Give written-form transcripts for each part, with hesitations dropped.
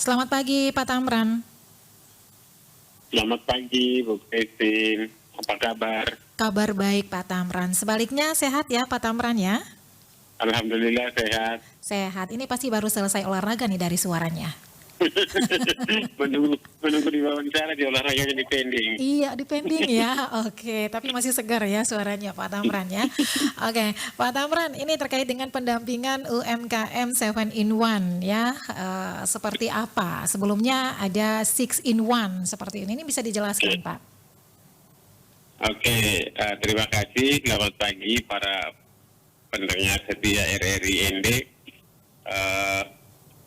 Selamat pagi Pak Tamran. Selamat pagi, Bu Christine. Apa kabar? Kabar baik Pak Tamran. Sebaliknya sehat ya Pak Tamran ya? Alhamdulillah sehat. Sehat. Ini pasti baru selesai olahraga nih dari suaranya. menunggu di wawancara di olahraganya di pending. Iya, dipending ya. Oke, tapi masih segar ya suaranya Pak Tamran ya. Oke, Pak Tamran, ini terkait dengan pendampingan UMKM 7 in 1 ya. Seperti apa? Sebelumnya ada 6 in 1 seperti ini. Ini bisa dijelaskan Pak? Oke, terima kasih. Selamat pagi para pendengar setia RRI ND.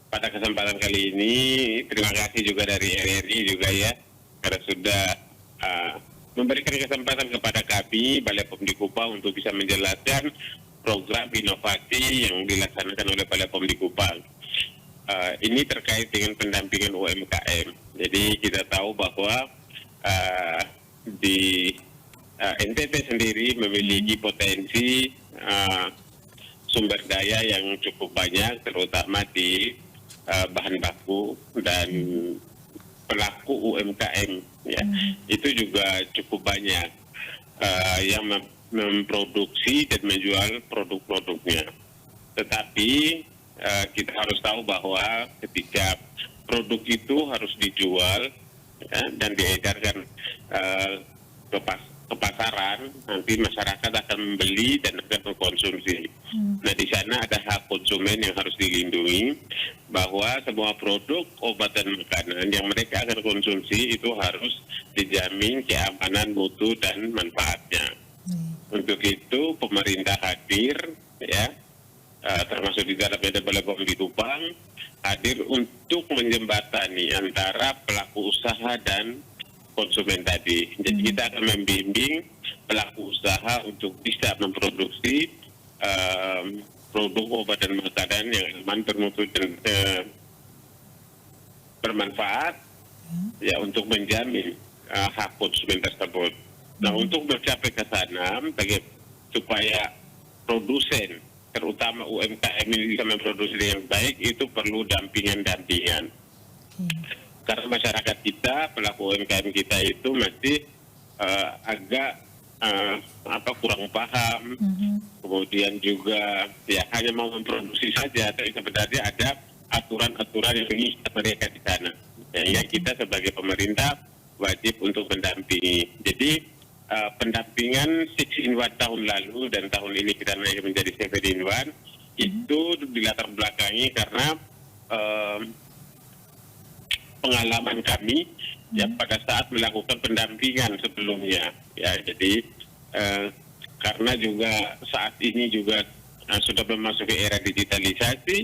Pada kesempatan kali ini, terima kasih juga dari RRI juga ya, karena sudah memberikan kesempatan kepada kami, Balai POM di Kupang untuk bisa menjelaskan program inovasi yang dilaksanakan oleh Balai POM di Kupang. Ini terkait dengan pendampingan UMKM. Jadi kita tahu bahwa di NTT sendiri memiliki potensi sumber daya yang cukup banyak, terutama di bahan baku dan pelaku UMKM ya. Itu juga cukup banyak yang memproduksi dan menjual produk-produknya. Tetapi kita harus tahu bahwa ketika produk itu harus dijual ya, dan diedarkan ke pasaran, nanti masyarakat akan membeli dan akan mengkonsumsi. Nah, di sana ada hak konsumen yang harus dilindungi, bahwa semua produk obat dan makanan yang mereka akan konsumsi itu harus dijamin keamanan, mutu, dan manfaatnya. Untuk itu pemerintah hadir, ya, termasuk di dalamnya Balai POM di Kupang, hadir untuk menjembatani antara pelaku usaha dan konsumen tadi. Jadi kita akan membimbing pelaku usaha untuk bisa memproduksi produk obat dan makanan yang aman, bermutu dan bermanfaat ya, untuk menjamin hak konsumen tersebut. Nah, untuk mencapai ke sana, supaya produsen terutama UMKM ini bisa memproduksi dengan baik, itu perlu dampingan. Karena masyarakat kita, pelaku UMKM kita itu masih agak kurang paham, kemudian juga ya hanya mau memproduksi saja, tapi sebenarnya ada aturan-aturan yang mengikat mereka di sana. Ya, kita sebagai pemerintah wajib untuk mendampingi. Jadi pendampingan 6 in 1 tahun lalu dan tahun ini kita naik menjadi 7 in 1 itu dilatar belakangi karena pengalaman kami ya pada saat melakukan pendampingan sebelumnya ya. Jadi karena juga saat ini juga sudah memasuki era digitalisasi,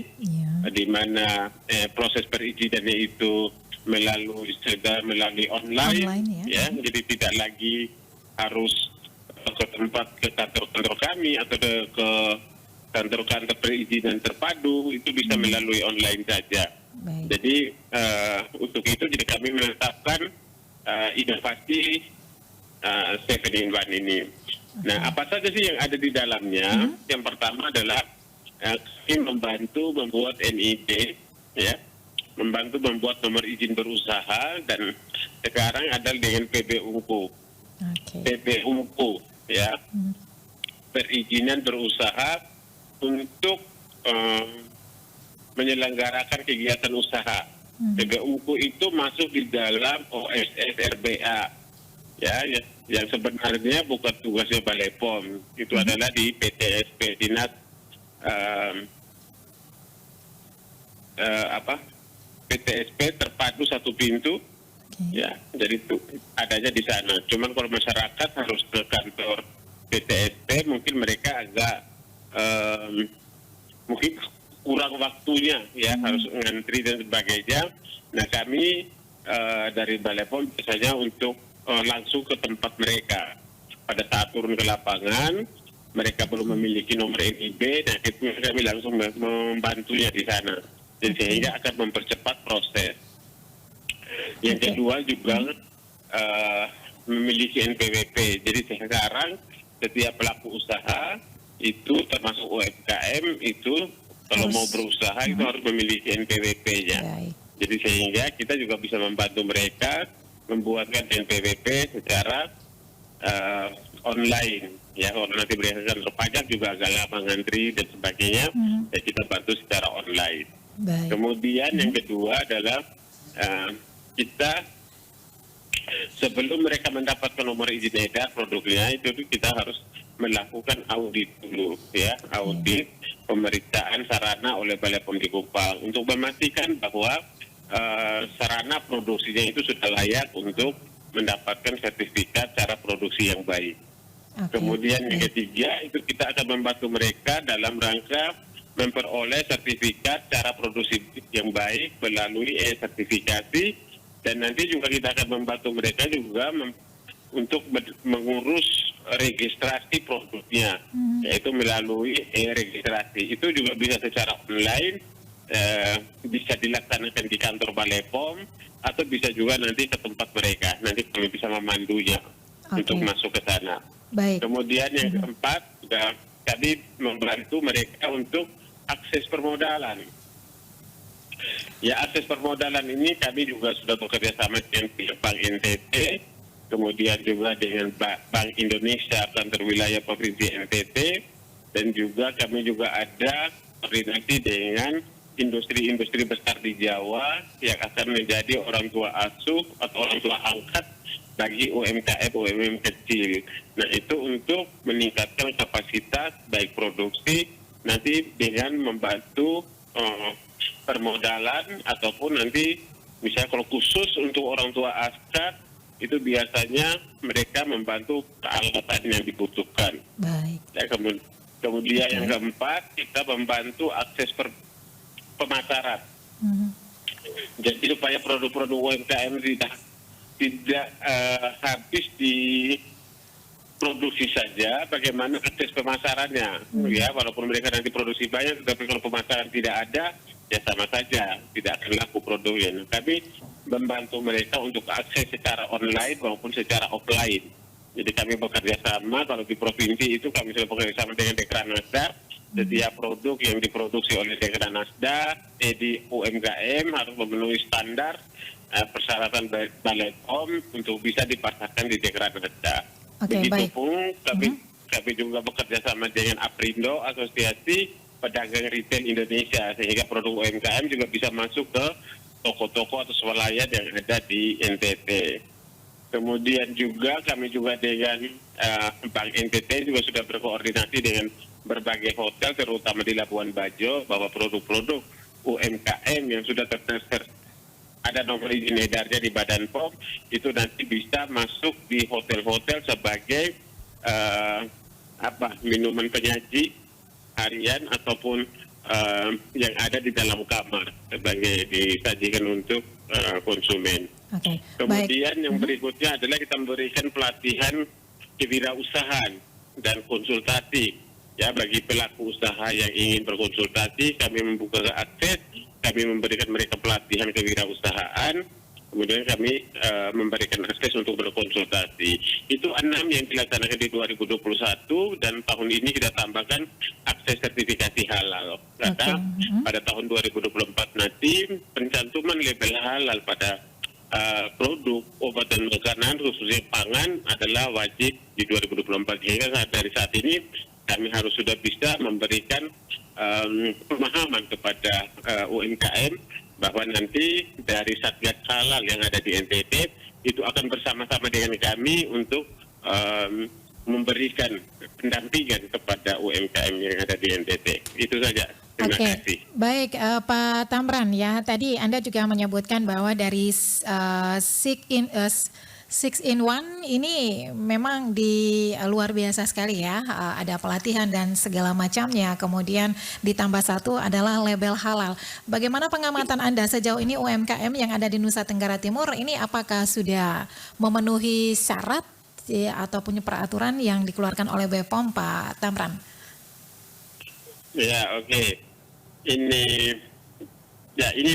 di mana proses perizinannya itu melalui online ya. Jadi tidak lagi harus ke kantor kami atau ke kantor-kantor perizinan terpadu, itu bisa melalui online saja. Jadi untuk itu jadi kami menetapkan inovasi 7 in 1 ini. Nah, apa saja sih yang ada di dalamnya? Yang pertama adalah kami membantu membuat NIB, ya, membantu membuat nomor izin berusaha, dan sekarang ada dengan PBUMKU. PBUMKU, ya, perizinan berusaha untuk menyelenggarakan kegiatan usaha. PBUMKU itu masuk di dalam OSS RBA, ya, yang sebenarnya bukan tugasnya Balai POM, itu adalah di PTSP, Dinas PTSP terpadu satu pintu, ya, jadi itu adanya di sana. Cuman kalau masyarakat harus ke kantor PTSP, mungkin mereka agak mungkin kurang waktunya, ya, harus ngantri dan sebagainya. Nah, kami dari Balai POM biasanya untuk langsung ke tempat mereka. Pada saat turun ke lapangan, mereka belum memiliki nomor NIB, nah itu kami langsung membantunya di sana. Jadi sehingga akan mempercepat proses. Yang kedua juga memiliki NPWP. Jadi sekarang setiap pelaku usaha itu termasuk UMKM itu kalau mau berusaha itu harus memiliki NPWP-nya. Jadi sehingga kita juga bisa membantu mereka membuatkan NPWP secara online. Ya, kalau nanti mereka kantor pajak juga agak lama ngantri dan sebagainya, ya kita bantu secara online. Baik. Kemudian yang kedua adalah kita sebelum mereka mendapatkan nomor izin edar produknya itu kita harus melakukan audit dulu, ya, audit pemeriksaan sarana oleh Balai POM di Kupang untuk memastikan bahwa sarana produksinya itu sudah layak untuk mendapatkan sertifikat cara produksi yang baik. Kemudian yang ketiga itu kita akan membantu mereka dalam rangka memperoleh sertifikat cara produksi yang baik melalui sertifikasi, dan nanti juga kita akan membantu mereka juga untuk mengurus registrasi produknya, yaitu melalui registrasi. Itu juga bisa secara online, bisa dilaksanakan di kantor Balai POM atau bisa juga nanti ke tempat mereka. Nanti kami bisa memandunya untuk masuk ke sana. Baik. Kemudian yang keempat, juga kami membantu mereka untuk akses permodalan. Ya, akses permodalan ini kami juga sudah bekerja sama dengan pihak Bank NTT, kemudian juga dengan Bank Indonesia kantor wilayah Provinsi NTT, dan juga kami juga ada koordinasi dengan industri-industri besar di Jawa yang akan menjadi orang tua asuh atau orang tua angkat bagi UMKM kecil. Nah, itu untuk meningkatkan kapasitas baik produksi nanti dengan membantu permodalan, ataupun nanti misalnya kalau khusus untuk orang tua angkat itu biasanya mereka membantu peralatan yang dibutuhkan. Baik. Ya, kemudian yang keempat, kita membantu akses pemasaran. Jadi supaya produk-produk UMKM tidak habis di produksi saja, bagaimana akses pemasarannya. Ya, walaupun mereka nanti produksi banyak, tetapi kalau pemasaran tidak ada, ya sama saja, tidak akan laku produknya. Nah, kami membantu mereka untuk akses secara online maupun secara offline. Jadi kami bekerja sama, kalau di provinsi itu kami sudah bekerja sama dengan Dekranasda. Setiap produk yang diproduksi oleh Dekranasda di UMKM harus memenuhi standar persyaratan Balai POM untuk bisa dipasarkan di Dekranasda. Begitupun kami juga bekerja sama dengan APRindo, Asosiasi Pedagang Retail Indonesia, sehingga produk UMKM juga bisa masuk ke toko-toko atau swalayan yang ada di NTT. Kemudian juga kami juga dengan Bank NTT juga sudah berkoordinasi dengan berbagai hotel, terutama di Labuan Bajo, bahwa produk-produk UMKM yang sudah terdaftar ada nomor izin edarnya di Badan POM itu nanti bisa masuk di hotel-hotel sebagai minuman penyaji harian ataupun yang ada di dalam kamar sebagai disajikan untuk konsumen. Kemudian yang berikutnya adalah kita memberikan pelatihan kewirausahaan dan konsultasi. Ya, bagi pelaku usaha yang ingin berkonsultasi, kami membuka akses, kami memberikan mereka pelatihan kewirausahaan, kemudian kami memberikan akses untuk berkonsultasi. Itu 6 yang dilaksanakan di 2021, dan tahun ini kita tambahkan akses sertifikasi halal. Karena pada tahun 2024 nanti pencantuman label halal pada produk obat dan makanan khususnya pangan adalah wajib di 2024. Sehingga dari saat ini kami harus sudah bisa memberikan pemahaman kepada UMKM bahwa nanti dari Satgas Halal yang ada di NTT itu akan bersama-sama dengan kami untuk memberikan pendampingan kepada UMKM yang ada di NTT. Itu saja. Terima kasih. Baik, Pak Tamran, ya tadi Anda juga menyebutkan bahwa dari 6-in-1 ini memang luar biasa sekali ya, ada pelatihan dan segala macamnya, kemudian ditambah satu adalah label halal. Bagaimana pengamatan Anda sejauh ini UMKM yang ada di Nusa Tenggara Timur ini apakah sudah memenuhi syarat ya, ataupun peraturan yang dikeluarkan oleh BPOM, Pak Tamran? Ya, oke. Ini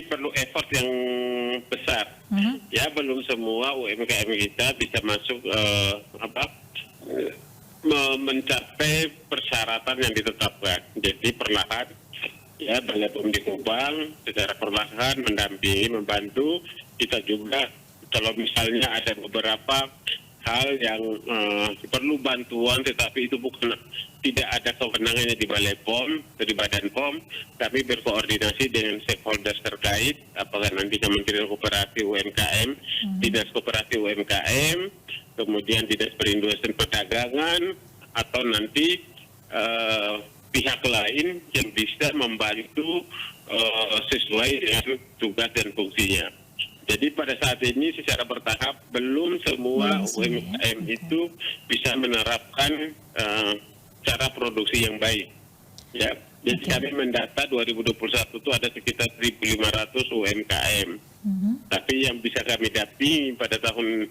perlu effort yang besar. Ya, belum semua UMKM kita bisa masuk mencapai persyaratan yang ditetapkan. Jadi perlahan ya Balai POM di Kupang secara perlahan mendampingi, membantu. Kita juga kalau misalnya ada beberapa hal yang perlu bantuan tetapi itu bukan, tidak ada kewenangannya di Balai POM atau di Badan POM, kami berkoordinasi dengan stakeholders terkait, apakah nanti Kementerian Koperasi UMKM, Dinas Koperasi UMKM, kemudian Dinas Perindustrian Perdagangan, atau nanti pihak lain yang bisa membantu sesuai dengan tugas dan fungsinya. Jadi pada saat ini secara bertahap belum semua UMKM itu bisa menerapkan cara produksi yang baik. Ya, jadi kami mendata 2021 itu ada sekitar 1.500 UMKM. Tapi yang bisa kami dampingi pada tahun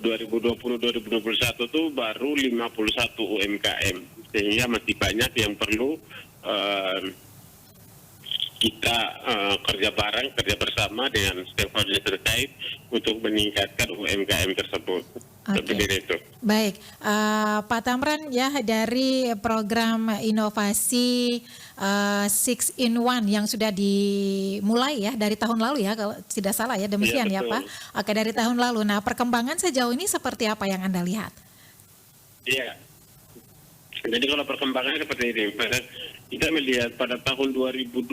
2020-2021 itu baru 51 UMKM, sehingga masih banyak yang perlu kita kerja bareng, kerja bersama dengan stakeholder terkait untuk meningkatkan UMKM tersebut. Seperti itu. Baik, Pak Thamran, ya, dari program inovasi 6 in 1 yang sudah dimulai ya dari tahun lalu ya, kalau tidak salah ya, demikian ya Pak. Oke, dari tahun lalu. Nah, perkembangan sejauh ini seperti apa yang Anda lihat? Iya. Jadi kalau perkembangannya seperti ini, kita melihat pada tahun 2020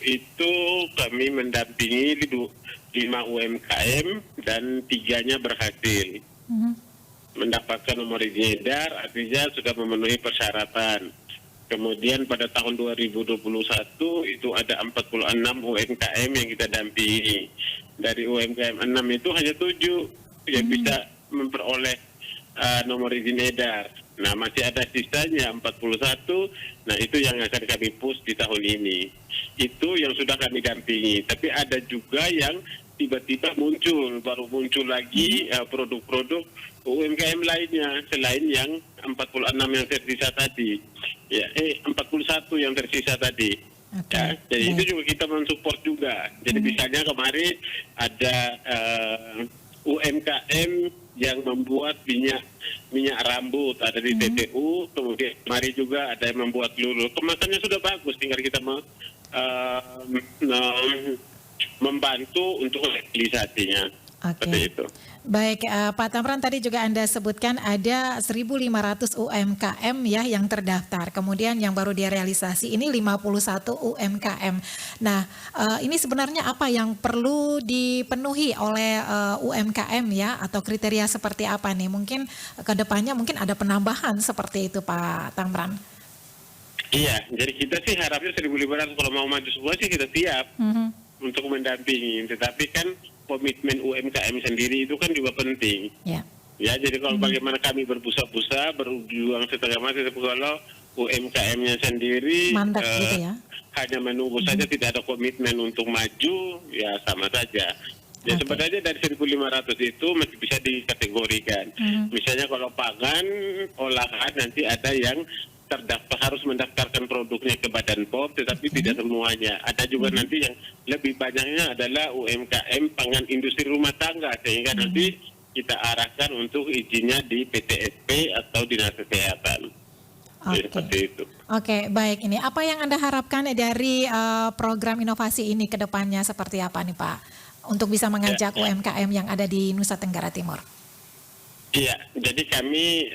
itu kami mendampingi 5 UMKM dan 3-nya berhasil mendapatkan nomor izin edar, artinya sudah memenuhi persyaratan. Kemudian pada tahun 2021 itu ada 46 UMKM yang kita dampingi. Dari UMKM 6 itu hanya 7 yang bisa memperoleh nomor izin edar. Nah, masih ada sisanya 41. Nah, itu yang akan kami push di tahun ini. Itu yang sudah kami dampingi. Tapi ada juga yang tiba-tiba baru muncul lagi produk-produk UMKM lainnya selain yang 46 yang tersisa tadi. Ya, 41 yang tersisa tadi. Ya, jadi itu juga kita mensupport juga. Jadi misalnya kemarin ada UMKM yang membuat minyak rambut ada di TTU, kemudian mari juga ada yang membuat lulu. Kemasannya sudah bagus, tinggal kita membantu untuk legalisasinya. Seperti itu. Baik, Pak Thamran, tadi juga Anda sebutkan ada 1.500 UMKM ya yang terdaftar. Kemudian yang baru direalisasi ini 51 UMKM. Nah, ini sebenarnya apa yang perlu dipenuhi oleh UMKM ya, atau kriteria seperti apa nih? Mungkin ke depannya mungkin ada penambahan seperti itu, Pak Thamran. Iya, jadi kita sih harapnya 1.500, kalau mau maju semua sih kita siap untuk mendampingi. Tetapi kan komitmen UMKM sendiri itu kan juga penting. Ya, jadi kalau bagaimana kami berbusa-busa, berjuang setengah mati, kalau UMKM-nya sendiri gitu ya, hanya menunggu saja, tidak ada komitmen untuk maju, ya sama saja. Ya sebenarnya dari 1.500 itu masih bisa dikategorikan. Misalnya kalau pangan, olahan, nanti ada yang harus mendaftarkan produknya ke Badan POM, tetapi tidak semuanya. Ada juga nanti yang lebih banyaknya adalah UMKM pangan industri rumah tangga, sehingga nanti kita arahkan untuk izinnya di PTSP atau Dinas Kesehatan. Seperti itu. Oke, baik. Ini apa yang Anda harapkan dari program inovasi ini ke depannya seperti apa nih Pak, untuk bisa mengajak UMKM yang ada di Nusa Tenggara Timur? Iya, jadi kami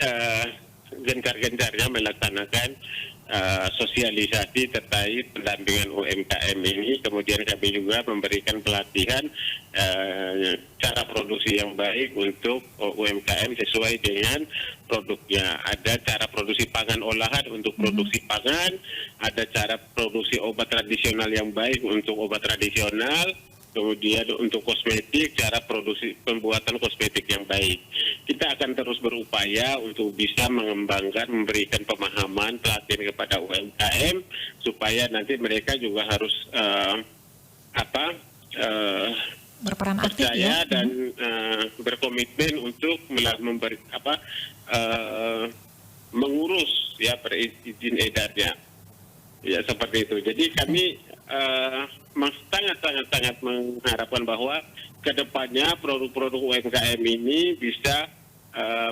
gencar-gencarnya melaksanakan sosialisasi terkait pendampingan UMKM ini. Kemudian kami juga memberikan pelatihan cara produksi yang baik untuk UMKM sesuai dengan produknya. Ada cara produksi pangan olahan untuk produksi pangan, ada cara produksi obat tradisional yang baik untuk obat tradisional. Kemudian untuk kosmetik, cara produksi pembuatan kosmetik yang baik. Kita akan terus berupaya untuk bisa mengembangkan, memberikan pemahaman, pelatihan kepada UMKM supaya nanti mereka juga harus berperan aktif percaya dan berkomitmen untuk mengurus ya izin edarnya. Ya seperti itu. Jadi kami sangat mengharapkan bahwa kedepannya produk-produk UMKM ini bisa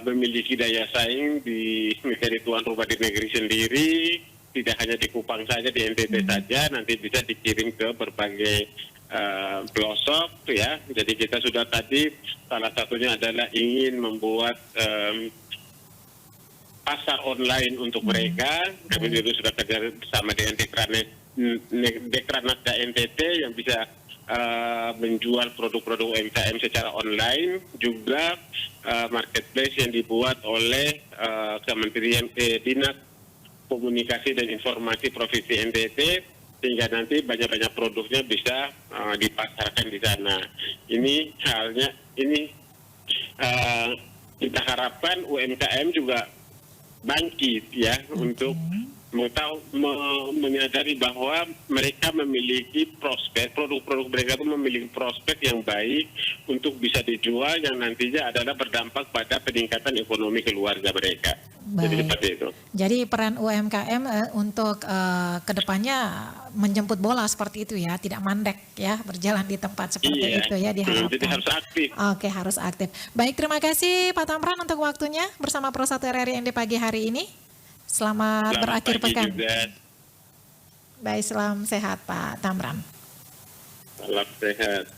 memiliki daya saing di menjadi tuan rumah di negeri sendiri, tidak hanya di Kupang saja, di NTT saja, nanti bisa dikirim ke berbagai pelosok ya. Jadi kita sudah tadi salah satunya adalah ingin membuat pasar online untuk mereka. Kami dulu sudah kerja bersama dengan Dekranasda NTT yang bisa menjual produk-produk UMKM secara online, juga marketplace yang dibuat oleh Kementerian Dinas Komunikasi dan Informasi Provinsi NTT, sehingga nanti banyak-banyak produknya bisa dipasarkan di sana. Ini halnya, ini kita harapkan UMKM juga bangkit ya untuk menyadari bahwa mereka memiliki prospek, produk-produk mereka itu memiliki prospek yang baik untuk bisa dijual, yang nantinya adalah berdampak pada peningkatan ekonomi keluarga mereka. Jadi seperti itu. Jadi peran UMKM untuk kedepannya menjemput bola seperti itu ya, tidak mandek ya, berjalan di tempat seperti itu ya diharapkan. Jadi harus aktif. Oke, harus aktif. Baik, terima kasih Pak Tamran untuk waktunya bersama Pro 1 RRI ND pagi hari ini. Selamat berakhir pekan. Juga. Baik, salam sehat Pak Tamran. Salam sehat.